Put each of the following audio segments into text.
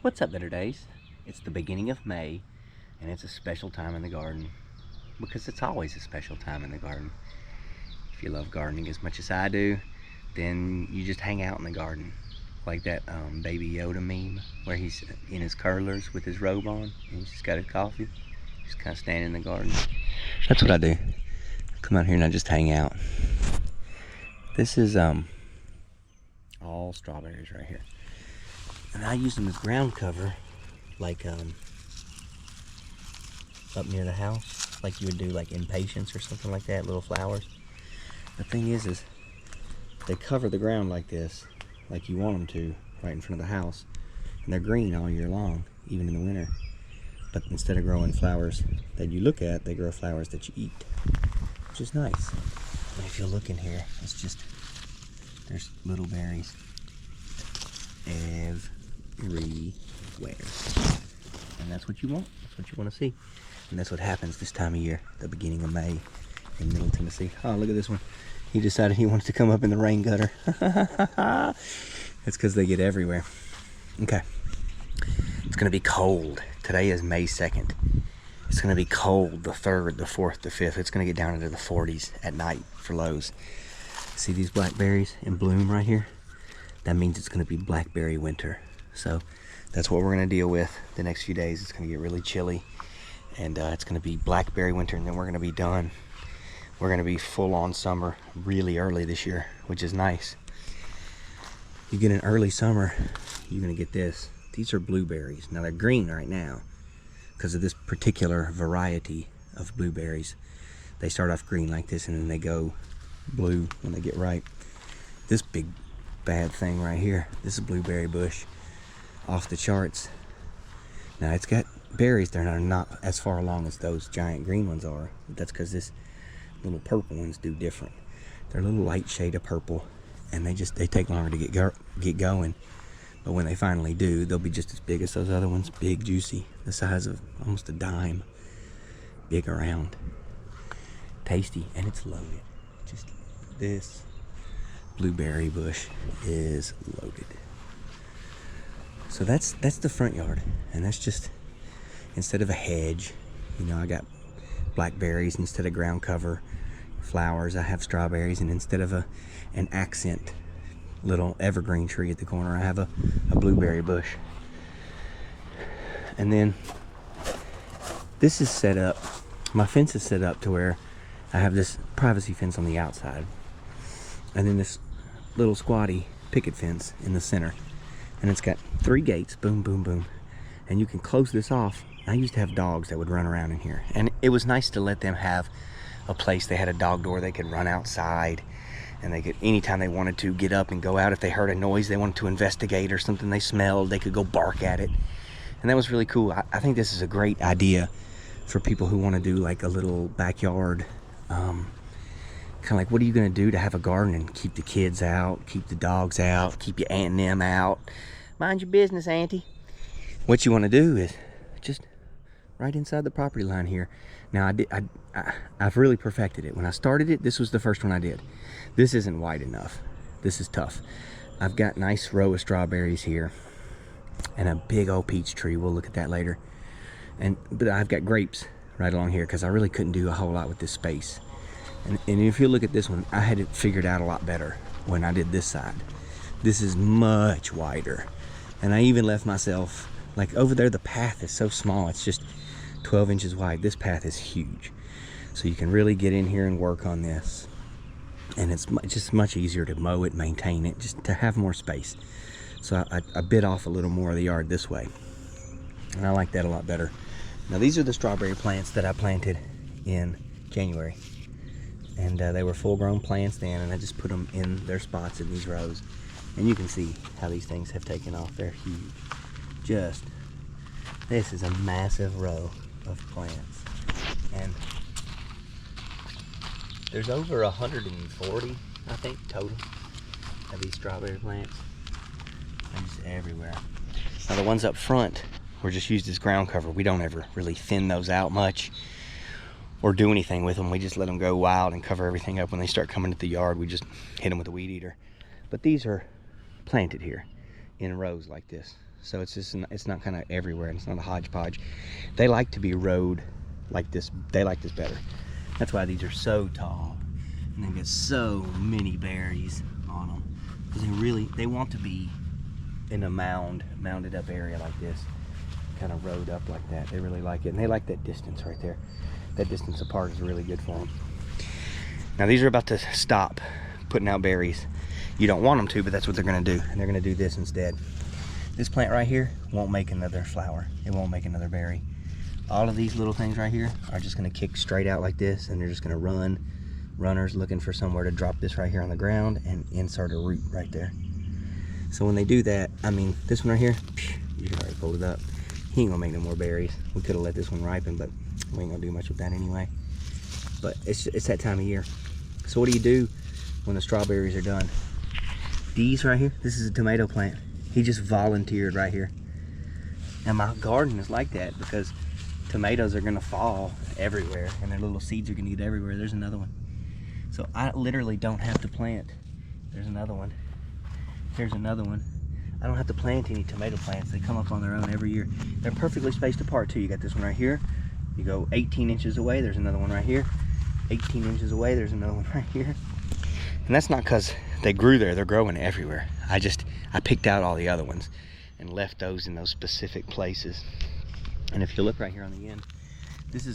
What's up, Better Days? It's the beginning of May, and it's a special time in the garden, because it's always a special time in the garden. If you love gardening as much as I do, then you just hang out in the garden. Like that Baby Yoda meme, where he's in his curlers with his robe on, and he's just got his coffee, just kind of standing in the garden. That's what I do. Come out here and I just hang out. This is all strawberries right here. And I use them as ground cover, like up near the house, like you would do like impatiens or something like that, little flowers. The thing is they cover the ground like this, like you want them to, right in front of the house. And they're green all year long, even in the winter. But instead of growing flowers that you look at, they grow flowers that you eat, which is nice. And if you look in here, it's just, there's little berries everywhere. And that's what you want. That's what you want to see. And that's what happens this time of year, the beginning of May in Middle Tennessee. Oh, look at this one. He decided he wanted to come up in the rain gutter. That's because they get everywhere. Okay. It's going to be cold. Today is May 2nd. It's going to be cold the 3rd, the 4th, the 5th. It's going to get down into the 40s at night for lows. See these blackberries in bloom right here? That means it's going to be blackberry winter. So that's what we're going to deal with the next few days. It's going to get really chilly, and it's going to be blackberry winter, and then we're going to be done. We're going to be full on summer really early this year, which is nice. You get an early summer, you're going to get this. These are blueberries. Now they're green right now because of this particular variety of blueberries. They start off green like this, and then they go blue when they get ripe. This big bad thing right here, this is a blueberry bush, off the charts. Now it's got berries, they're not as far along as those giant green ones are. That's because this little purple ones do different. They're a little light shade of purple, and they take longer to get going. But when they finally do, they'll be just as big as those other ones. Big, juicy, the size of almost a dime. Big around, tasty, and it's loaded. Just this blueberry bush is loaded. So that's the front yard, and that's just, instead of a hedge, you know, I got blackberries instead of ground cover. Flowers, I have strawberries, and instead of an accent little evergreen tree at the corner, I have a blueberry bush. And then this is set up, my fence is set up to where I have this privacy fence on the outside, and then this little squatty picket fence in the center, and it's got 3 gates, boom, boom, boom, and you can close this off. I used to have dogs that would run around in here, and it was nice to let them have a place. They had a dog door, they could run outside, and they could, anytime they wanted to, get up and go out. If they heard a noise they wanted to investigate or something they smelled, they could go bark at it, and that was really cool. I think this is a great idea for people who want to do like a little backyard, kind of like, what are you going to do to have a garden and keep the kids out, keep the dogs out, keep your aunt and them out? Mind your business, auntie. What you want to do is just right inside the property line here. Now I've really perfected it. When I started it, this was the first one I did. This isn't wide enough. This is tough. I've got a nice row of strawberries here and a big old peach tree. We'll look at that later. But I've got grapes right along here because I really couldn't do a whole lot with this space. And if you look at this one, I had it figured out a lot better when I did this side. This is much wider. And I even left myself, like over there, the path is so small. It's just 12 inches wide. This path is huge. So you can really get in here and work on this. And it's just much easier to mow it, maintain it, just to have more space. So I bit off a little more of the yard this way. And I like that a lot better. Now these are the strawberry plants that I planted in January. And they were full grown plants then, and I just put them in their spots in these rows. And you can see how these things have taken off. They're huge. This is a massive row of plants. And there's over 140, I think, total of these strawberry plants. They're just everywhere. Now the ones up front were just used as ground cover. We don't ever really thin those out much or do anything with them. We just let them go wild and cover everything up. When they start coming to the yard, we just hit them with a weed eater. But these are planted here in rows like this. so it's just it's not kind of everywhere, and it's not a hodgepodge. They like to be rowed like this. They like this better. That's why these are so tall, and they get so many berries on them, because they want to be in a mounded up area like this, kind of rowed up like that. They really like it, and they like that distance right there. That distance apart is really good for them. Now these are about to stop putting out berries. You don't want them to, but that's what they're going to do, and they're going to do this instead. This plant right here won't make another flower. It won't make another berry. All of these little things right here are just going to kick straight out like this, and they're just going to run. Runners looking for somewhere to drop this right here on the ground and insert a root right there. So when they do that, I mean, this one right here, you can already pull it up. He ain't gonna make no more berries. We could have let this one ripen, but we ain't gonna do much with that anyway. But it's that time of year. So what do you do when the strawberries are done? These right here, this is a tomato plant. He just volunteered right here. Now my garden is like that because tomatoes are gonna fall everywhere, and their little seeds are gonna get everywhere. There's another one. So I literally don't have to plant. There's another one. Here's another one. I don't have to plant any tomato plants. They come up on their own every year. They're perfectly spaced apart too. You got this one right here. You go 18 inches away, there's another one right here. 18 inches away, there's another one right here. And that's not because they grew there. They're growing everywhere. I picked out all the other ones and left those in those specific places. And if you look right here on the end,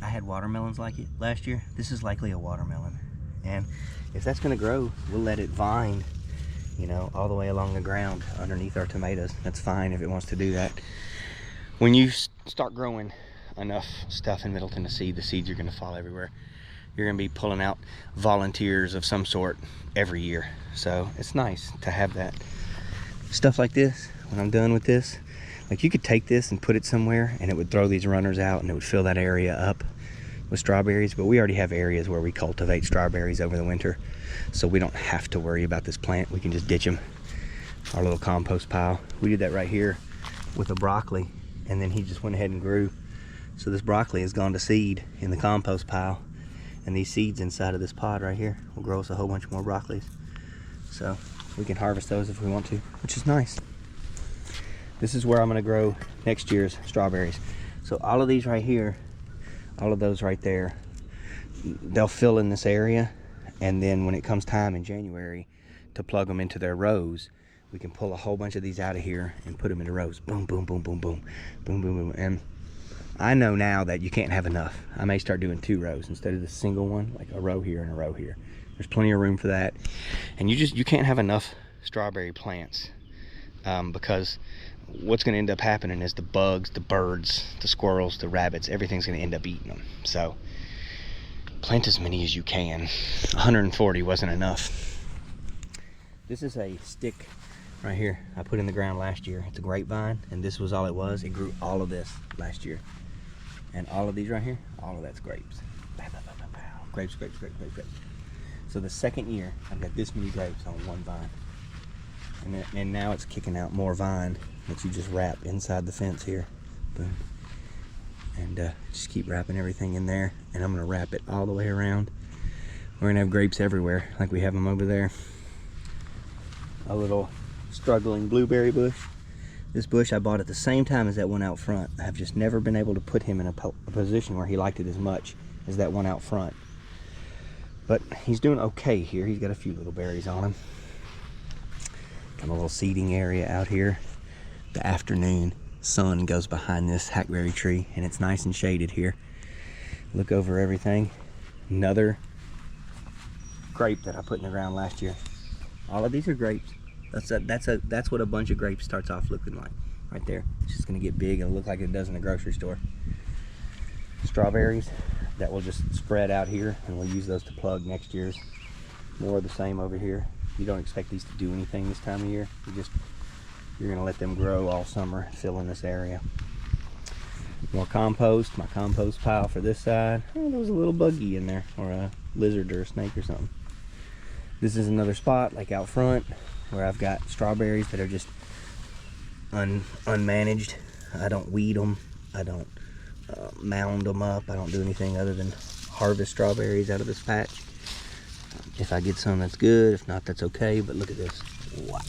I had watermelons like it last year. This is likely a watermelon. And if that's gonna grow, we'll let it vine, you know, all the way along the ground underneath our tomatoes. That's fine if it wants to do that. When you start growing enough stuff in Middle Tennessee, the seeds are gonna fall everywhere. You're gonna be pulling out volunteers of some sort every year. So it's nice to have that. Stuff like this, when I'm done with this, like you could take this and put it somewhere and it would throw these runners out and it would fill that area up with strawberries, but we already have areas where we cultivate strawberries over the winter, so we don't have to worry about this plant. We can just ditch them. Our little compost pile. We did that right here with a broccoli, and then he just went ahead and grew. So this broccoli has gone to seed in the compost pile, and these seeds inside of this pod right here will grow us a whole bunch more broccolis. So we can harvest those if we want to, which is nice. This is where I'm gonna grow next year's strawberries. So all of these right here, all of those right there, they'll fill in this area, and then when it comes time in January to plug them into their rows, we can pull a whole bunch of these out of here and put them into rows. Boom, boom, boom, boom, boom, boom, boom, boom. And I know now that you can't have enough. I may start doing 2 rows instead of the single one, like a row here and a row here. There's plenty of room for that. And you can't have enough strawberry plants because what's going to end up happening is the bugs, the birds, the squirrels, the rabbits, everything's going to end up eating them. So plant as many as you can. 140 wasn't enough. This is a stick right here I put in the ground last year. It's a grapevine, and this was all it was. It grew all of this last year. And all of these right here, all of that's grapes. Bow, bow, bow, bow, bow. Grapes, grapes, grapes, grapes, grapes. So the second year, I've got this many grapes on one vine. And now it's kicking out more vine that you just wrap inside the fence here. Boom. And just keep wrapping everything in there. And I'm gonna wrap it all the way around. We're gonna have grapes everywhere, like we have them over there. A little struggling blueberry bush. This bush I bought at the same time as that one out front. I've just never been able to put him in a position where he liked it as much as that one out front. But he's doing okay here. He's got a few little berries on him. Got a little seating area out here. The afternoon sun goes behind this hackberry tree, and it's nice and shaded here. Look over everything. Another grape that I put in the ground last year. All of these are grapes. That's what a bunch of grapes starts off looking like right there. It's just gonna get big and look like it does in the grocery store. Strawberries that will just spread out here, and we'll use those to plug next year's. More of the same over here. You don't expect these to do anything this time of year. You're gonna let them grow all summer, fill in this area. More compost. My compost pile for this side. Oh, there was a little buggy in there, or a lizard or a snake or something. This is another spot, like out front, where I've got strawberries that are just unmanaged. I don't weed them. I don't mound them up. I don't do anything other than harvest strawberries out of this patch. If I get some, that's good. If not, that's okay. But look at this. Wow,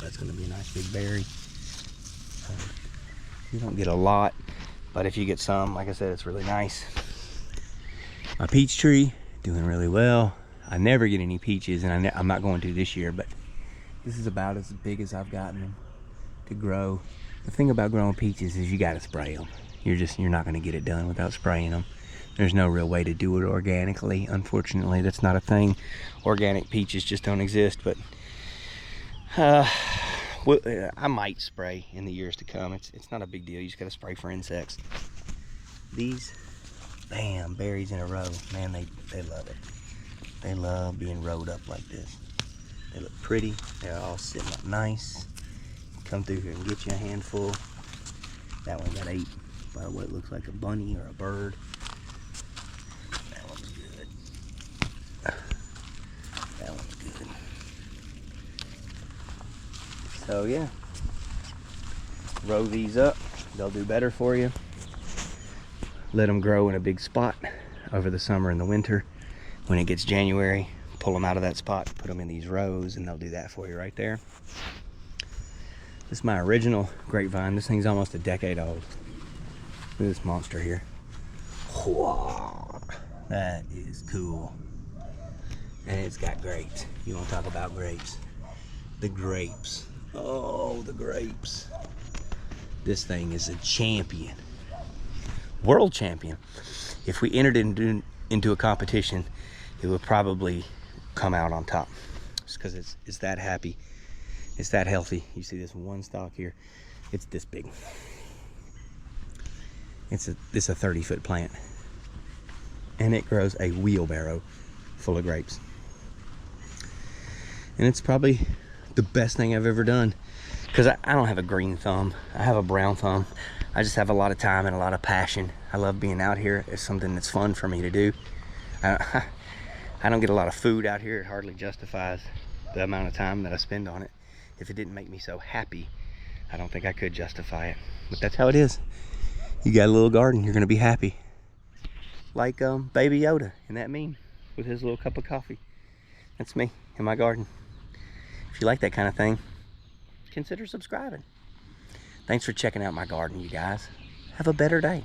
that's gonna be a nice big berry. You don't get a lot, but if you get some, like I said, it's really nice. My peach tree, doing really well. I never get any peaches, and I'm not going to this year, but this is about as big as I've gotten them to grow. The thing about growing peaches is you gotta spray them. You're not gonna get it done without spraying them. There's no real way to do it organically. Unfortunately, that's not a thing. Organic peaches just don't exist, but I might spray in the years to come. It's not a big deal. You just gotta spray for insects. These, bam, berries in a row. Man, they love it. They love being rolled up like this. They look pretty. They're all sitting up nice. Come through here and get you a handful. That one got ate by what looks like a bunny or a bird. That one's good. That one's good. So yeah, row these up. They'll do better for you. Let them grow in a big spot over the summer and the winter. When it gets January, pull them out of that spot, put them in these rows, and they'll do that for you right there. This is my original grapevine. This thing's almost a decade old. Look at this monster here. Whoa, that is cool. And it's got grapes. You want to talk about grapes? The grapes. Oh, the grapes. This thing is a champion. World champion. If we entered into a competition, it would probably come out on top. Just because it's that happy. It's that healthy. You see this one stalk here? It's this big. It's a 30-foot plant. And it grows a wheelbarrow full of grapes. And it's probably the best thing I've ever done. Because I don't have a green thumb. I have a brown thumb. I just have a lot of time and a lot of passion. I love being out here. It's something that's fun for me to do. I don't get a lot of food out here. It hardly justifies the amount of time that I spend on it. If it didn't make me so happy, I don't think I could justify it. But that's how it is. You got a little garden, you're gonna be happy. Like Baby Yoda in that meme with his little cup of coffee. That's me in my garden. If you like that kind of thing, consider subscribing. Thanks for checking out my garden, you guys. Have a better day.